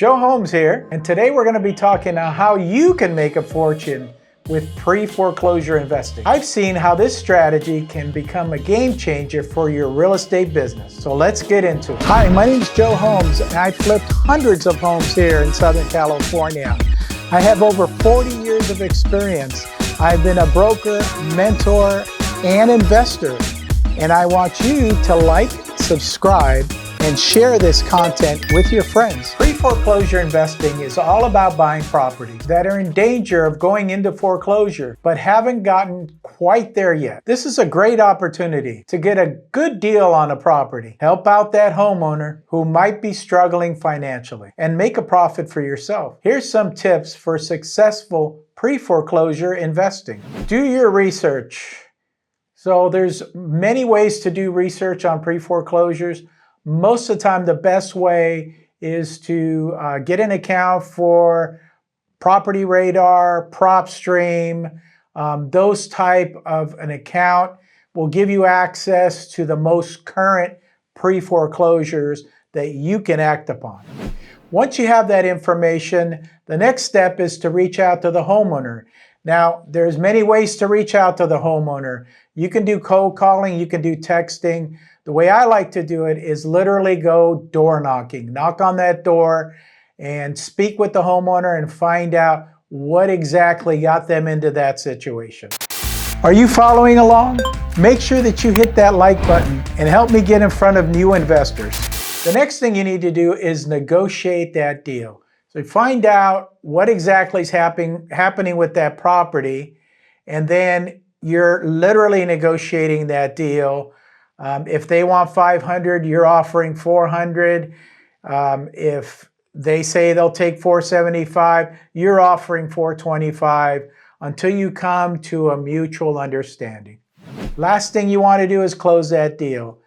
Joe Homs here, and today we're going to be talking about how you can make a fortune with pre-foreclosure investing. I've seen how this strategy can become a game changer for your real estate business. So let's get into it. Hi, my name is Joe Homs, and I flipped hundreds of homes here in Southern California. I have over 40 years of experience. I've been a broker, mentor, and investor, and I want you to like, subscribe, and share this content with your friends. Pre-foreclosure investing is all about buying properties that are in danger of going into foreclosure, but haven't gotten quite there yet. This is a great opportunity to get a good deal on a property, help out that homeowner who might be struggling financially, and make a profit for yourself. Here's some tips for successful pre-foreclosure investing. Do your research. So there's many ways to do research on pre-foreclosures. Most of the time, the best way is to get an account for Property Radar, PropStream. Those type of an account will give you access to the most current pre-foreclosures that you can act upon. Once you have that information, the next step is to reach out to the homeowner. Now, there's many ways to reach out to the homeowner. You can do cold calling, you can do texting. The way I like to do it is literally go door knocking. Knock on that door and speak with the homeowner and find out what exactly got them into that situation. Are you following along? Make sure that you hit that like button and help me get in front of new investors. The next thing you need to do is negotiate that deal. So find out what exactly is happening with that property, and then you're literally negotiating that deal. If they want 500, you're offering 400. If they say they'll take 475, you're offering 425 until you come to a mutual understanding. Last thing you want to do is close that deal.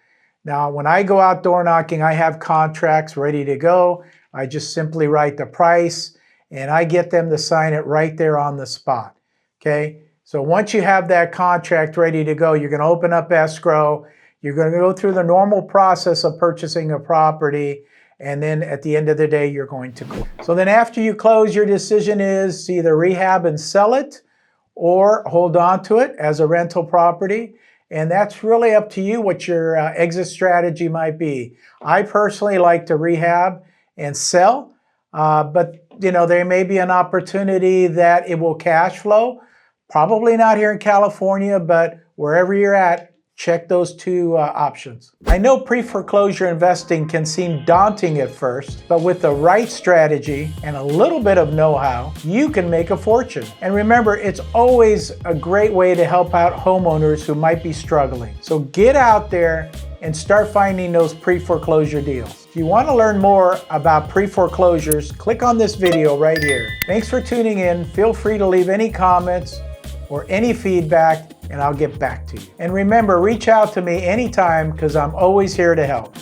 Now, when I go out door knocking, I have contracts ready to go. I just simply write the price and I get them to sign it right there on the spot. Okay? So once you have that contract ready to go, you're going to open up escrow. You're going to go through the normal process of purchasing a property, and then at the end of the day, you're going to close. So then after you close, your decision is to either rehab and sell it or hold on to it as a rental property. And that's really up to you what your exit strategy might be. I personally like to rehab and sell, but there may be an opportunity that it will cash flow. Probably not here in California, but wherever you're at, check those two options. I know pre-foreclosure investing can seem daunting at first, but with the right strategy and a little bit of know-how, you can make a fortune. And remember, it's always a great way to help out homeowners who might be struggling. So get out there and start finding those pre-foreclosure deals. If you want to learn more about pre-foreclosures, click on this video right here. Thanks for tuning in. Feel free to leave any comments or any feedback, and I'll get back to you. And remember, reach out to me anytime because I'm always here to help.